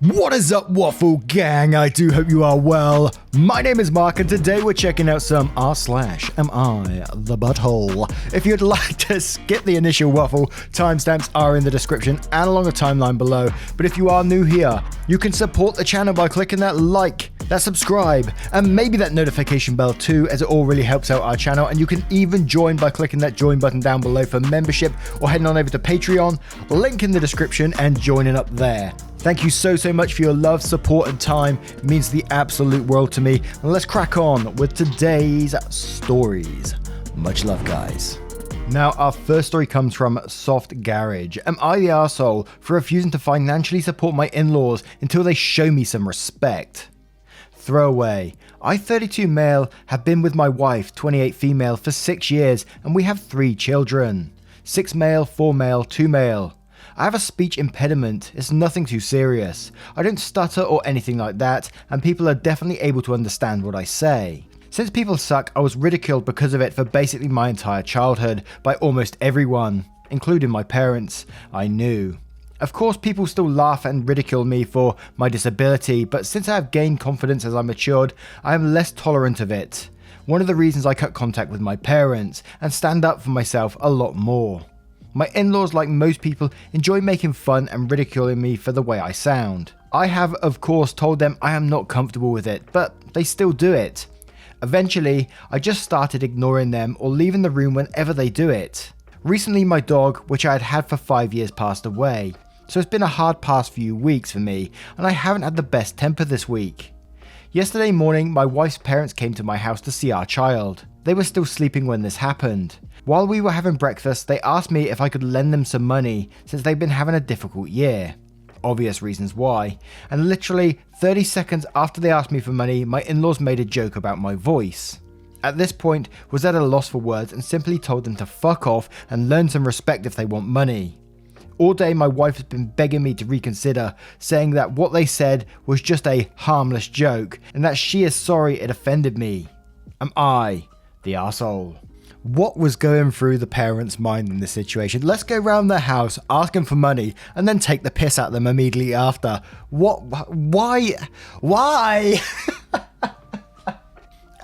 What is up, Waffle Gang? I do hope you are well. My name is Mark, and today we're checking out some r/am I the butthole. If you'd like to skip the initial waffle, timestamps are in the description and along the timeline below. But if you are new here, you can support the channel by clicking that like, that subscribe, and maybe that notification bell too, as it all really helps out our channel. And you can even join by clicking that join button down below for membership, or heading on over to Patreon, link in the description, and joining up there. Thank you so much for your love, support, and time. It means the absolute world to me. And let's crack on with today's stories. Much love, guys. Now, our first story comes from Soft Garage. Am I the arsehole for refusing to financially support my in-laws until they show me some respect? Throwaway. I, 32 male, have been with my wife, 28 female, for 6 years, and we have 3 children. 6 male, 4 male, 2 male. I have a speech impediment. It's nothing too serious. I don't stutter or anything like that, and people are definitely able to understand what I say. Since people suck, I was ridiculed because of it for basically my entire childhood by almost everyone, including my parents. I knew. Of course, people still laugh and ridicule me for my disability, but since I have gained confidence as I matured, I am less tolerant of it. One of the reasons I cut contact with my parents and stand up for myself a lot more. My in-laws, like most people, enjoy making fun and ridiculing me for the way I sound. I have, of course, told them I am not comfortable with it, but they still do it. Eventually, I just started ignoring them or leaving the room whenever they do it. Recently, my dog, which I had had for 5 years, passed away, so it's been a hard past few weeks for me, and I haven't had the best temper this week. Yesterday morning, my wife's parents came to my house to see our child. They were still sleeping when this happened. While we were having breakfast, they asked me if I could lend them some money since they've been having a difficult year. Obvious reasons why. And literally 30 seconds after they asked me for money, my in-laws made a joke about my voice. At this point, was at a loss for words and simply told them to fuck off and learn some respect if they want money. All day my wife has been begging me to reconsider, saying that what they said was just a harmless joke and that she is sorry it offended me. Am I the arsehole? What was going through the parents' mind in this situation? Let's go round their house, ask them for money, and then take the piss at them immediately after. What? Why?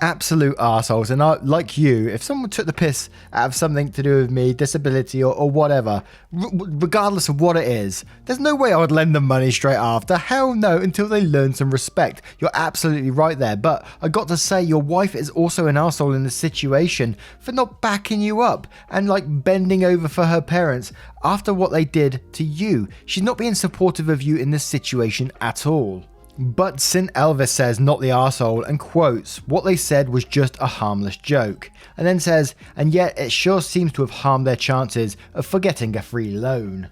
Absolute arseholes. And like you, if someone took the piss out of something to do with me, disability or whatever, regardless of what it is, there's no way I would lend them money straight after. Hell no, until they learn some respect. You're absolutely right there. But I got to say, your wife is also an arsehole in this situation for not backing you up and like bending over for her parents after what they did to you. She's not being supportive of you in this situation at all. But St. Elvis says not the arsehole and quotes, what they said was just a harmless joke, and then says, and yet it sure seems to have harmed their chances of forgetting a free loan.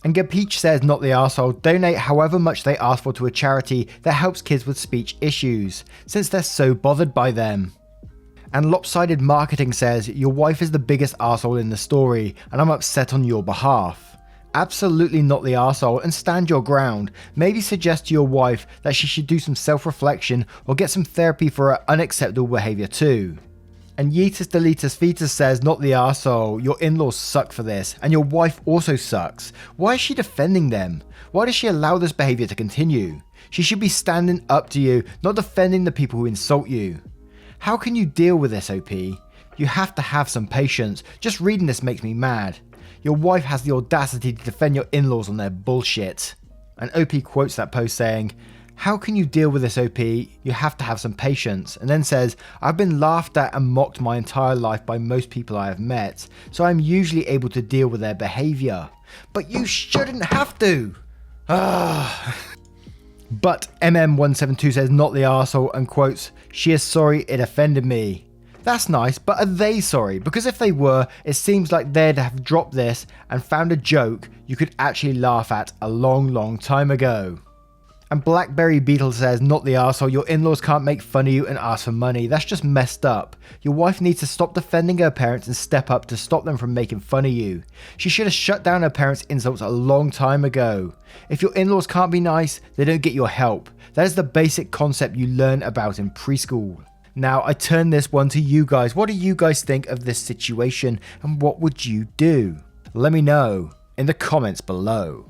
And Gapeach says not the arsehole, donate however much they ask for to a charity that helps kids with speech issues, since they're so bothered by them. And Lopsided Marketing says, your wife is the biggest arsehole in the story, and I'm upset on your behalf. Absolutely not the arsehole, and stand your ground. Maybe suggest to your wife that she should do some self-reflection or get some therapy for her unacceptable behaviour too. And Yeetus Deletus Fetus says not the arsehole, your in-laws suck for this, and your wife also sucks. Why is she defending them? Why does she allow this behaviour to continue? She should be standing up to you, not defending the people who insult you. How can you deal with this, OP? You have to have some patience. Just reading this makes me mad. Your wife has the audacity to defend your in-laws on their bullshit. And OP quotes that post saying, how can you deal with this, OP? You have to have some patience. And then says, I've been laughed at and mocked my entire life by most people I have met, so I'm usually able to deal with their behaviour. But you shouldn't have to. But MM172 says not the arsehole and quotes, she is sorry it offended me. That's nice, but are they sorry? Because if they were, it seems like they'd have dropped this and found a joke you could actually laugh at a long time ago. And Blackberry Beetle says, not the arsehole, your in-laws can't make fun of you and ask for money. That's just messed up. Your wife needs to stop defending her parents and step up to stop them from making fun of you. She should have shut down her parents' insults a long time ago. If your in-laws can't be nice, they don't get your help. That is the basic concept you learn about in preschool. Now, I turn this one to you guys. What do you guys think of this situation and what would you do? Let me know in the comments below.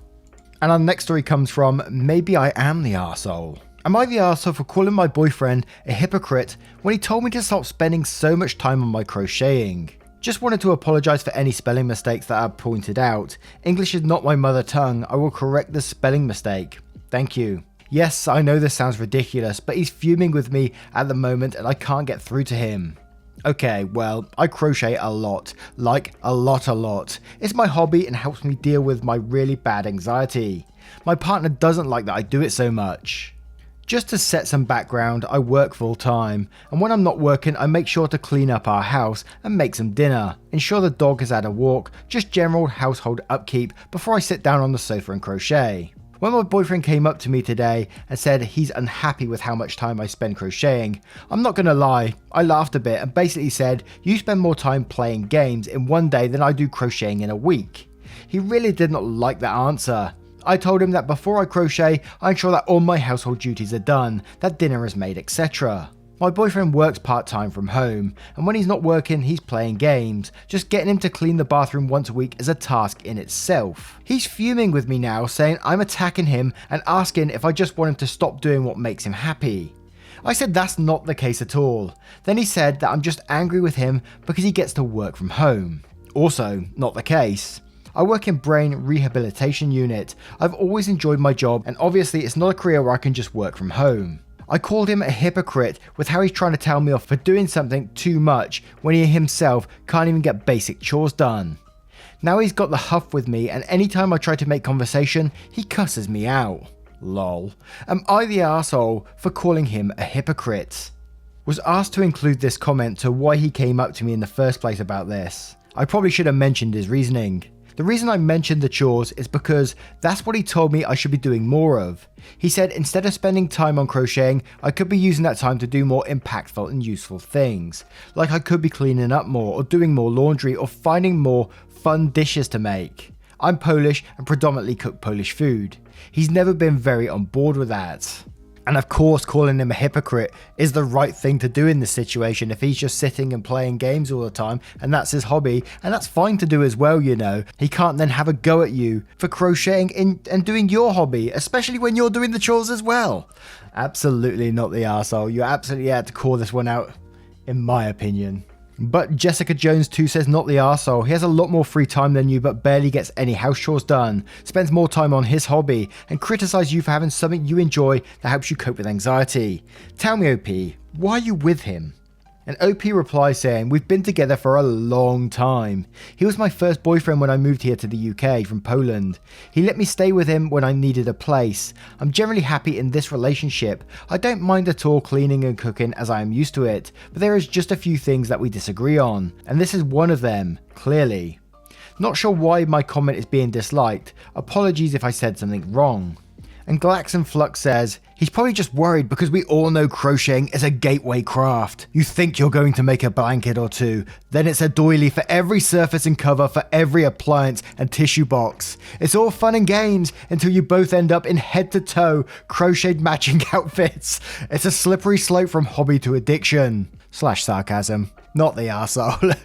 And our next story comes from Maybe I Am the Arsehole. Am I the arsehole for calling my boyfriend a hypocrite when he told me to stop spending so much time on my crocheting? Just wanted to apologise for any spelling mistakes that I've pointed out. English is not my mother tongue. I will correct the spelling mistake. Thank you. Yes, I know this sounds ridiculous, but he's fuming with me at the moment and I can't get through to him. Okay, well, I crochet a lot. Like, a lot. It's my hobby and helps me deal with my really bad anxiety. My partner doesn't like that I do it so much. Just to set some background, I work full time, and when I'm not working I make sure to clean up our house and make some dinner, ensure the dog has had a walk, just general household upkeep before I sit down on the sofa and crochet. When my boyfriend came up to me today and said he's unhappy with how much time I spend crocheting, I'm not gonna lie, I laughed a bit and basically said, you spend more time playing games in one day than I do crocheting in a week. He really did not like that answer. I told him that before I crochet, I ensure that all my household duties are done, that dinner is made, etc. My boyfriend works part-time from home, and when he's not working, he's playing games. Just getting him to clean the bathroom once a week is a task in itself. He's fuming with me now, saying I'm attacking him and asking if I just want him to stop doing what makes him happy. I said that's not the case at all. Then he said that I'm just angry with him because he gets to work from home. Also, not the case. I work in brain rehabilitation unit. I've always enjoyed my job and obviously it's not a career where I can just work from home. I called him a hypocrite with how he's trying to tell me off for doing something too much when he himself can't even get basic chores done. Now he's got the huff with me and anytime I try to make conversation, he cusses me out. Lol. Am I the arsehole for calling him a hypocrite? Was asked to include this comment to why he came up to me in the first place about this. I probably should have mentioned his reasoning. The reason I mentioned the chores is because that's what he told me I should be doing more of. He said instead of spending time on crocheting, I could be using that time to do more impactful and useful things. Like I could be cleaning up more or doing more laundry or finding more fun dishes to make. I'm Polish and predominantly cook Polish food. He's never been very on board with that. And of course, calling him a hypocrite is the right thing to do in this situation if he's just sitting and playing games all the time and that's his hobby, and that's fine to do as well, you know. He can't then have a go at you for crocheting and doing your hobby, especially when you're doing the chores as well. Absolutely not the arsehole. You absolutely had to call this one out, in my opinion. But Jessica Jones 2 says not the arsehole. He has a lot more free time than you but barely gets any house chores done, spends more time on his hobby, and criticise you for having something you enjoy that helps you cope with anxiety. Tell me OP, why are you with him? And OP replies saying, we've been together for a long time. He was my first boyfriend when I moved here to the UK from Poland. He let me stay with him when I needed a place. I'm generally happy in this relationship. I don't mind at all cleaning and cooking as I am used to it, but there is just a few things that we disagree on, and this is one of them, clearly. Not sure why my comment is being disliked. Apologies if I said something wrong. And Glaxon Flux says, he's probably just worried because we all know crocheting is a gateway craft. You think you're going to make a blanket or two, then it's a doily for every surface and cover for every appliance and tissue box. It's all fun and games until you both end up in head-to-toe crocheted matching outfits. It's a slippery slope from hobby to addiction. /sarcasm. Not the arsehole.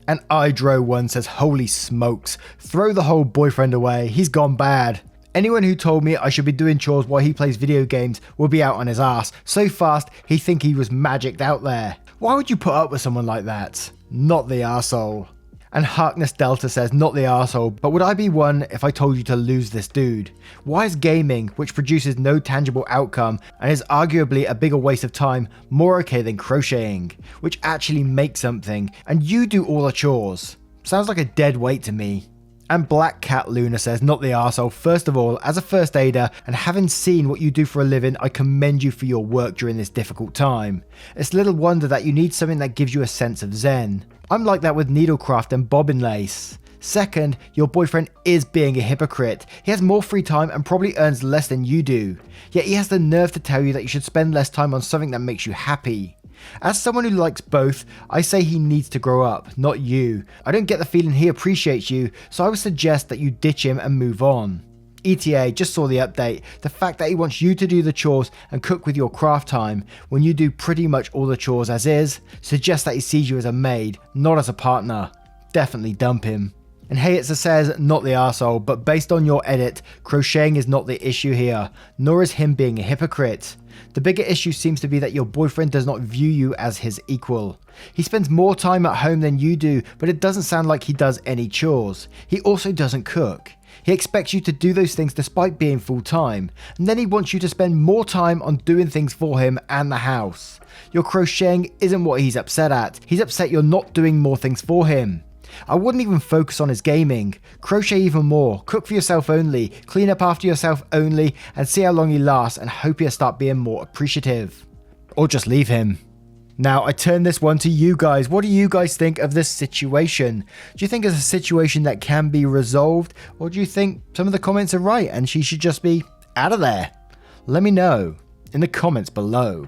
And Idro1 says, holy smokes, throw the whole boyfriend away, he's gone bad. Anyone who told me I should be doing chores while he plays video games will be out on his ass. So fast, he'd think he was magicked out there. Why would you put up with someone like that? Not the arsehole. And Harkness Delta says, not the arsehole, but would I be one if I told you to lose this dude? Why is gaming, which produces no tangible outcome and is arguably a bigger waste of time, more okay than crocheting, which actually makes something, and you do all the chores? Sounds like a dead weight to me. And Black Cat Luna says, not the arsehole. First of all, as a first aider and having seen what you do for a living, I commend you for your work during this difficult time. It's little wonder that you need something that gives you a sense of zen. I'm like that with needlecraft and bobbin lace. Second, your boyfriend is being a hypocrite. He has more free time and probably earns less than you do. Yet he has the nerve to tell you that you should spend less time on something that makes you happy. As someone who likes both, I say he needs to grow up, not you. I don't get the feeling he appreciates you, so I would suggest that you ditch him and move on. ETA just saw the update. The fact that he wants you to do the chores and cook with your craft time when you do pretty much all the chores as is, suggests that he sees you as a maid, not as a partner. Definitely dump him. And AITA says, not the arsehole, but based on your edit, crocheting is not the issue here, nor is him being a hypocrite. The bigger issue seems to be that your boyfriend does not view you as his equal. He spends more time at home than you do, but it doesn't sound like he does any chores. He also doesn't cook. He expects you to do those things despite being full-time, and then he wants you to spend more time on doing things for him and the house. Your crocheting isn't what he's upset at. He's upset you're not doing more things for him. I wouldn't even focus on his gaming. Crochet even more, cook for yourself only, clean up after yourself only, and see how long he lasts and hope he'll start being more appreciative. Or just leave him. Now, I turn this one to you guys. What do you guys think of this situation? Do you think it's a situation that can be resolved? Or do you think some of the comments are right and she should just be out of there? Let me know in the comments below.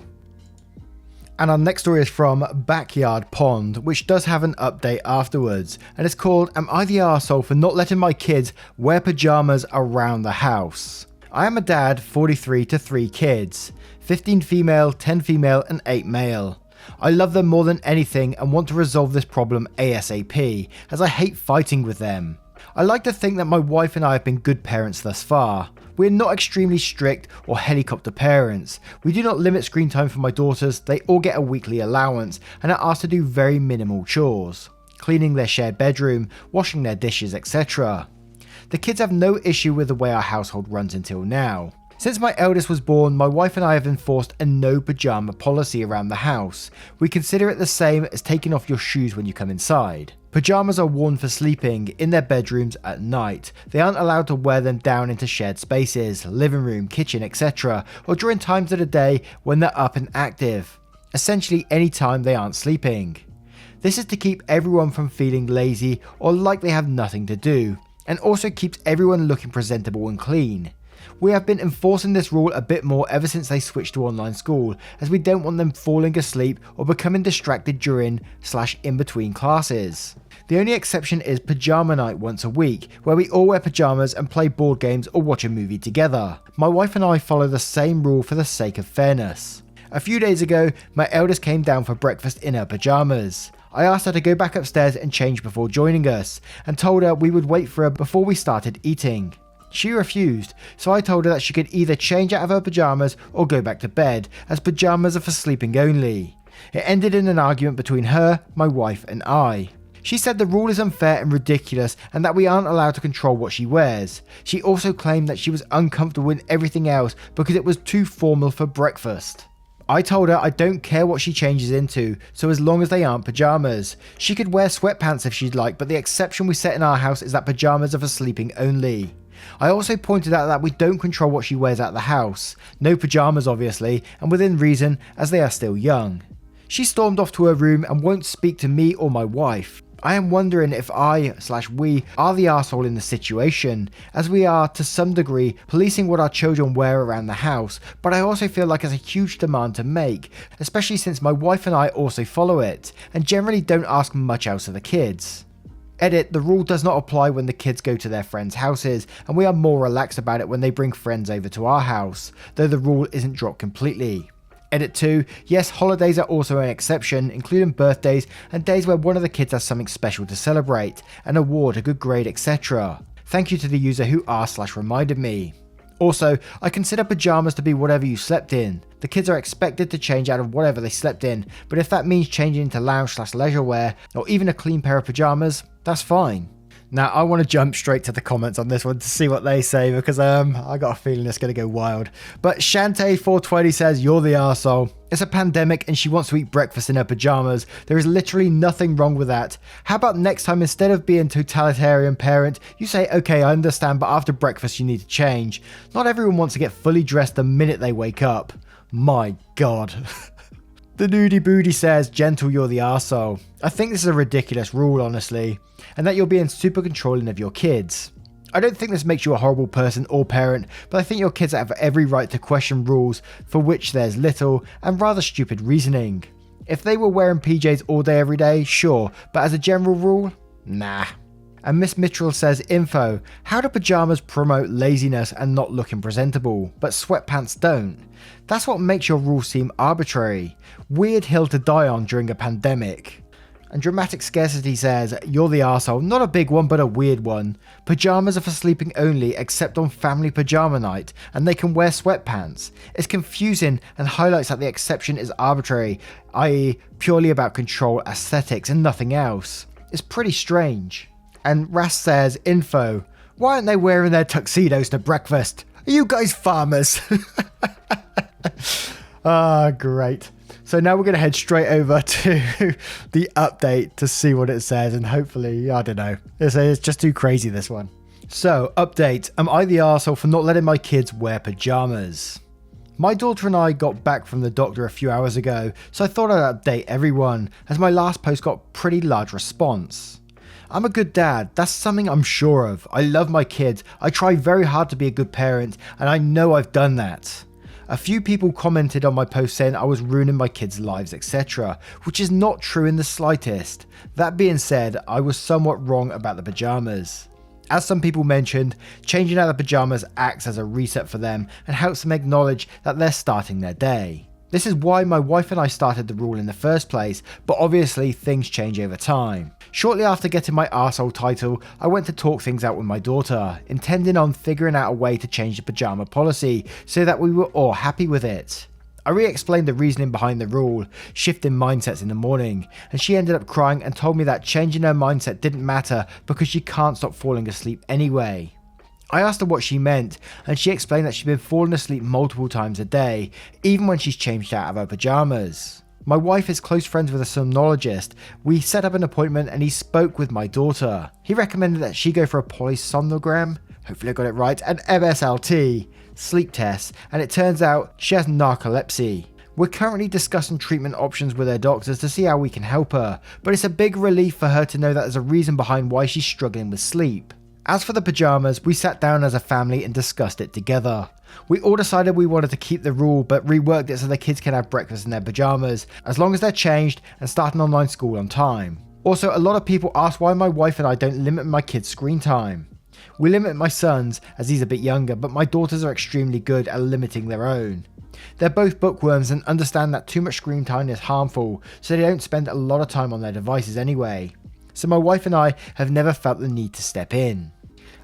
And our next story is from Backyard Pond, which does have an update afterwards, and it's called, Am I the Arsehole for not letting my kids wear pajamas around the house? I am a dad, 43 to 3 kids, 15 female, 10 female and 8 male. I love them more than anything and want to resolve this problem ASAP, as I hate fighting with them. I like to think that my wife and I have been good parents thus far. We are not extremely strict or helicopter parents. We do not limit screen time for my daughters, they all get a weekly allowance and are asked to do very minimal chores. Cleaning their shared bedroom, washing their dishes, etc. The kids have no issue with the way our household runs until now. Since my eldest was born, my wife and I have enforced a no pajama policy around the house. We consider it the same as taking off your shoes when you come inside. Pajamas are worn for sleeping in their bedrooms at night. They aren't allowed to wear them down into shared spaces, living room, kitchen, etc. or during times of the day when they're up and active. Essentially any time they aren't sleeping. This is to keep everyone from feeling lazy or like they have nothing to do, and also keeps everyone looking presentable and clean. We have been enforcing this rule a bit more ever since they switched to online school, as we don't want them falling asleep or becoming distracted during/in between classes. The only exception is pajama night once a week, where we all wear pajamas and play board games or watch a movie together. My wife and I follow the same rule for the sake of fairness. A few days ago, my eldest came down for breakfast in her pajamas. I asked her to go back upstairs and change before joining us, and told her we would wait for her before we started eating. She refused, so I told her that she could either change out of her pajamas or go back to bed, as pajamas are for sleeping only. It ended in an argument between her, my wife and I. She said the rule is unfair and ridiculous and that we aren't allowed to control what she wears. She also claimed that she was uncomfortable in everything else because it was too formal for breakfast. I told her I don't care what she changes into, so as long as they aren't pajamas. She could wear sweatpants if she'd like, but the exception we set in our house is that pajamas are for sleeping only. I also pointed out that we don't control what she wears out the house. No pajamas obviously, and within reason, as they are still young. She stormed off to her room and won't speak to me or my wife. I am wondering if I/we are the arsehole in the situation, as we are to some degree policing what our children wear around the house, but I also feel like it's a huge demand to make, especially since my wife and I also follow it, and generally don't ask much else of the kids. Edit, the rule does not apply when the kids go to their friends' houses, and we are more relaxed about it when they bring friends over to our house, though the rule isn't dropped completely. Edit 2, yes, holidays are also an exception, including birthdays and days where one of the kids has something special to celebrate, an award, a good grade, etc. Thank you to the user who asked/reminded me. Also, I consider pajamas to be whatever you slept in. The kids are expected to change out of whatever they slept in, but if that means changing into lounge/leisure wear, or even a clean pair of pajamas, that's fine. Now, I want to jump straight to the comments on this one to see what they say, because I got a feeling it's going to go wild. But Shantae420 says, you're the arsehole. It's a pandemic and she wants to eat breakfast in her pajamas. There is literally nothing wrong with that. How about next time, instead of being totalitarian parent, you say, okay, I understand, but after breakfast you need to change. Not everyone wants to get fully dressed the minute they wake up. My God. The Nudie Booty says, gentle, you're the arsehole. I think this is a ridiculous rule, honestly, and that you're being super controlling of your kids. I don't think this makes you a horrible person or parent, but I think your kids have every right to question rules for which there's little and rather stupid reasoning. If they were wearing PJs all day every day, sure, but as a general rule, nah. And Miss Mitchell says, info, how do pajamas promote laziness and not looking presentable, but sweatpants don't? That's what makes your rule seem arbitrary. Weird hill to die on during a pandemic. And Dramatic Scarcity says, you're the arsehole, not a big one but a weird one. Pajamas are for sleeping only except on family pajama night, and they can wear sweatpants. It's confusing and highlights that the exception is arbitrary, i.e. purely about control, aesthetics and nothing else. It's pretty strange. And Ras says, info, why aren't they wearing their tuxedos to breakfast? Are you guys farmers? Ah, great. So now we're going to head straight over to the update to see what it says, and hopefully, I don't know, it's just too crazy, this one. So, update, am I the arsehole for not letting my kids wear pajamas? My daughter and I got back from the doctor a few hours ago, so I thought I'd update everyone, as my last post got pretty large response. I'm a good dad, that's something I'm sure of. I love my kids, I try very hard to be a good parent, and I know I've done that. A few people commented on my post saying I was ruining my kids' lives, etc., which is not true in the slightest. That being said, I was somewhat wrong about the pajamas. As some people mentioned, changing out the pajamas acts as a reset for them and helps them acknowledge that they're starting their day. This is why my wife and I started the rule in the first place, but obviously things change over time. Shortly after getting my arsehole title, I went to talk things out with my daughter, intending on figuring out a way to change the pajama policy so that we were all happy with it. I re-explained the reasoning behind the rule, shifting mindsets in the morning, and she ended up crying and told me that changing her mindset didn't matter because she can't stop falling asleep anyway. I asked her what she meant, and she explained that she'd been falling asleep multiple times a day, even when she's changed out of her pajamas. My wife is close friends with a somnologist. We set up an appointment and he spoke with my daughter. He recommended that she go for a polysomnogram, hopefully I got it right, an MSLT, sleep test, and it turns out she has narcolepsy. We're currently discussing treatment options with her doctors to see how we can help her, but it's a big relief for her to know that there's a reason behind why she's struggling with sleep. As for the pajamas, we sat down as a family and discussed it together. We all decided we wanted to keep the rule but reworked it so the kids can have breakfast in their pajamas, as long as they're changed and start an online school on time. Also, a lot of people ask why my wife and I don't limit my kids' screen time. We limit my sons as he's a bit younger, but my daughters are extremely good at limiting their own. They're both bookworms and understand that too much screen time is harmful, so they don't spend a lot of time on their devices anyway. So my wife and I have never felt the need to step in.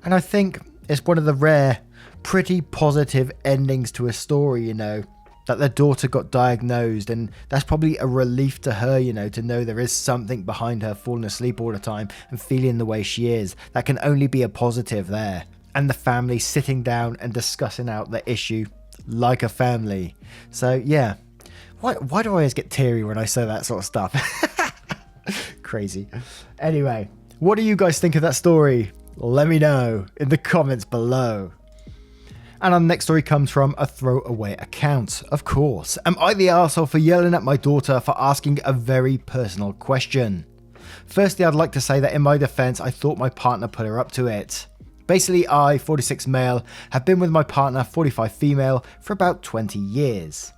And I think it's one of the rare, pretty positive endings to a story, that their daughter got diagnosed, and that's probably a relief to her, to know there is something behind her falling asleep all the time and feeling the way she is. That can only be a positive there. And the family sitting down and discussing out the issue like a family. So yeah, why do I always get teary when I say that sort of stuff? Crazy. Anyway, what do you guys think of that story? Let me know in the comments below. And our next story comes from a throwaway account. Of course, am I the arsehole for yelling at my daughter for asking a very personal question? Firstly, I'd like to say that in my defense, I thought my partner put her up to it. Basically, I, 46 male, have been with my partner, 45 female, for about 20 years.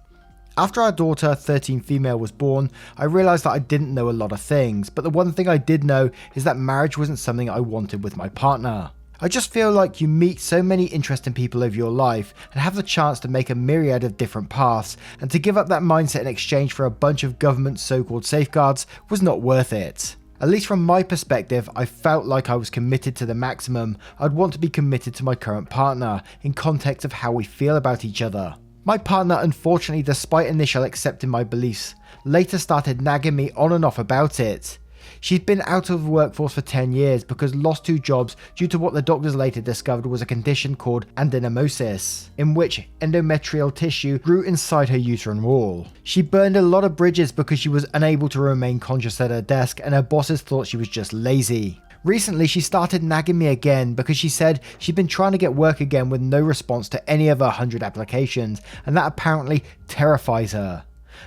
After our daughter, 13 female, was born, I realised that I didn't know a lot of things, but the one thing I did know is that marriage wasn't something I wanted with my partner. I just feel like you meet so many interesting people over your life and have the chance to make a myriad of different paths, and to give up that mindset in exchange for a bunch of government so-called safeguards was not worth it. At least from my perspective, I felt like I was committed to the maximum I'd want to be committed to my current partner, in context of how we feel about each other. My partner, unfortunately, despite initial accepting my beliefs, later started nagging me on and off about it. She'd been out of the workforce for 10 years because lost 2 jobs due to what the doctors later discovered was a condition called adenomyosis, in which endometrial tissue grew inside her uterine wall. She burned a lot of bridges because she was unable to remain conscious at her desk, and her bosses thought she was just lazy. Recently, she started nagging me again because she said she'd been trying to get work again with no response to any of her 100 applications, and that apparently terrifies her.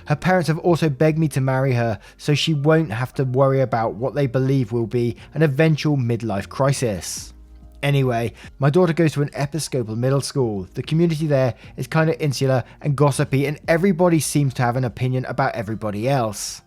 Her parents have also begged me to marry her so she won't have to worry about what they believe will be an eventual midlife crisis. Anyway, my daughter goes to an Episcopal middle school. The community there is kind of insular and gossipy, and everybody seems to have an opinion about everybody else.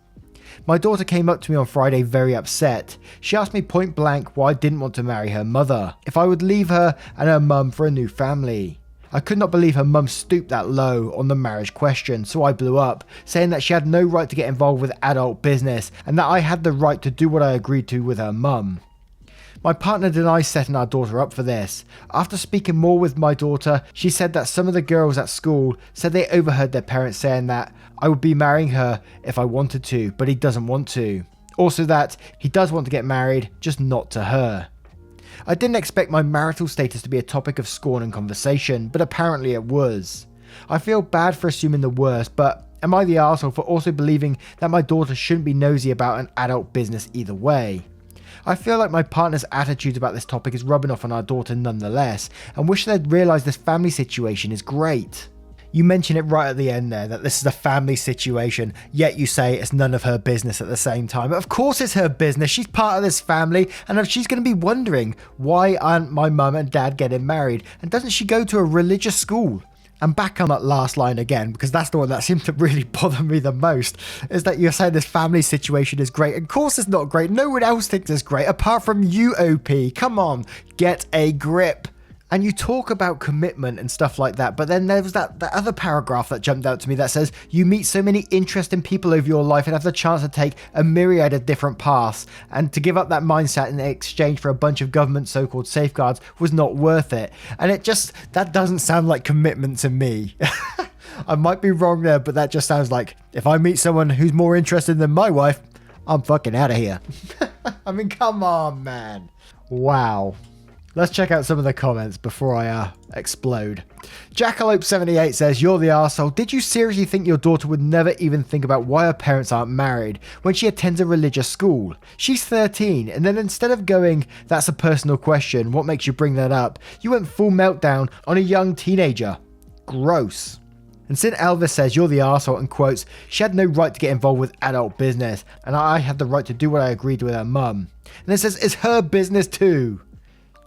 My daughter came up to me on Friday very upset. She asked me point blank why I didn't want to marry her mother, if I would leave her and her mum for a new family. I could not believe her mum stooped that low on the marriage question, so I blew up, saying that she had no right to get involved with adult business and that I had the right to do what I agreed to with her mum. My partner denies setting our daughter up for this. After speaking more with my daughter, she said that some of the girls at school said they overheard their parents saying that I would be marrying her if I wanted to, but he doesn't want to. Also that he does want to get married, just not to her. I didn't expect my marital status to be a topic of scorn and conversation, but apparently it was. I feel bad for assuming the worst, but am I the arsehole for also believing that my daughter shouldn't be nosy about an adult business either way? I feel like my partner's attitude about this topic is rubbing off on our daughter nonetheless, and wish they'd realised this family situation is great. You mention it right at the end there, that this is a family situation, yet you say it's none of her business at the same time. Of course it's her business, she's part of this family, and she's going to be wondering, why aren't my mum and dad getting married? And doesn't she go to a religious school? And back on that last line again, because that's the one that seemed to really bother me the most, is that you're saying this family situation is great. Of course it's not great. No one else thinks it's great, apart from you, OP. Come on, get a grip. And you talk about commitment and stuff like that, but then there was that other paragraph that jumped out to me that says, you meet so many interesting people over your life and have the chance to take a myriad of different paths, and to give up that mindset in exchange for a bunch of government so-called safeguards was not worth it. And that doesn't sound like commitment to me. I might be wrong there, but that just sounds like, if I meet someone who's more interested than my wife, I'm fucking out of here. I mean, come on, man. Wow. Let's check out some of the comments before I explode. Jackalope78 says, you're the arsehole. Did you seriously think your daughter would never even think about why her parents aren't married when she attends a religious school? She's 13, and then instead of going, that's a personal question, what makes you bring that up? You went full meltdown on a young teenager. Gross. And St. Elvis says, you're the arsehole, and quotes, she had no right to get involved with adult business, and I had the right to do what I agreed with her mum. And it says, it's her business too.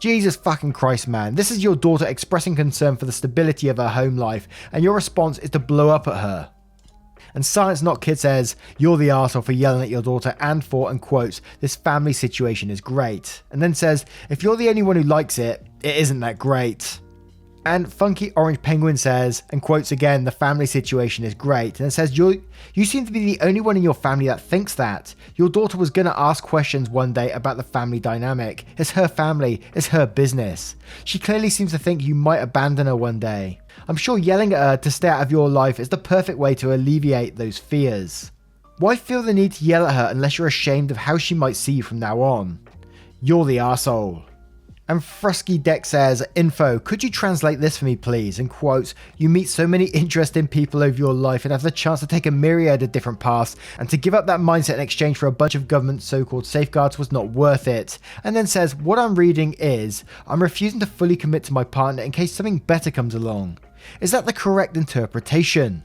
Jesus fucking Christ, man. This is your daughter expressing concern for the stability of her home life, and your response is to blow up at her. And Science Not Kid says, you're the arsehole for yelling at your daughter and for, and quotes, this family situation is great. And then says, if you're the only one who likes it, it isn't that great. And Funky Orange Penguin says, and quotes again, the family situation is great. And it says, you seem to be the only one in your family that thinks that. Your daughter was going to ask questions one day about the family dynamic. It's her family, it's her business. She clearly seems to think you might abandon her one day. I'm sure yelling at her to stay out of your life is the perfect way to alleviate those fears. Why feel the need to yell at her unless you're ashamed of how she might see you from now on? You're the arsehole. And Frusky Deck says, info, could you translate this for me please? And quotes, you meet so many interesting people over your life and have the chance to take a myriad of different paths, and to give up that mindset in exchange for a bunch of government so-called safeguards was not worth it. And then says, what I'm reading is, I'm refusing to fully commit to my partner in case something better comes along. Is that the correct interpretation?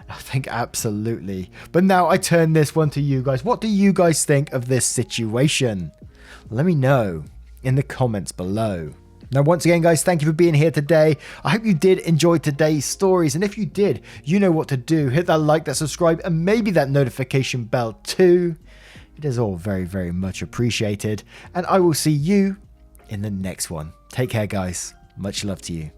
I think absolutely. But now I turn this one to you guys. What do you guys think of this situation? Let me know in the comments below. Now, once again, guys, thank you for being here today. I hope you did enjoy today's stories. And if you did, you know what to do. Hit that like, that subscribe, and maybe that notification bell too. It is all very, very much appreciated. And I will see you in the next one. Take care, guys. Much love to you.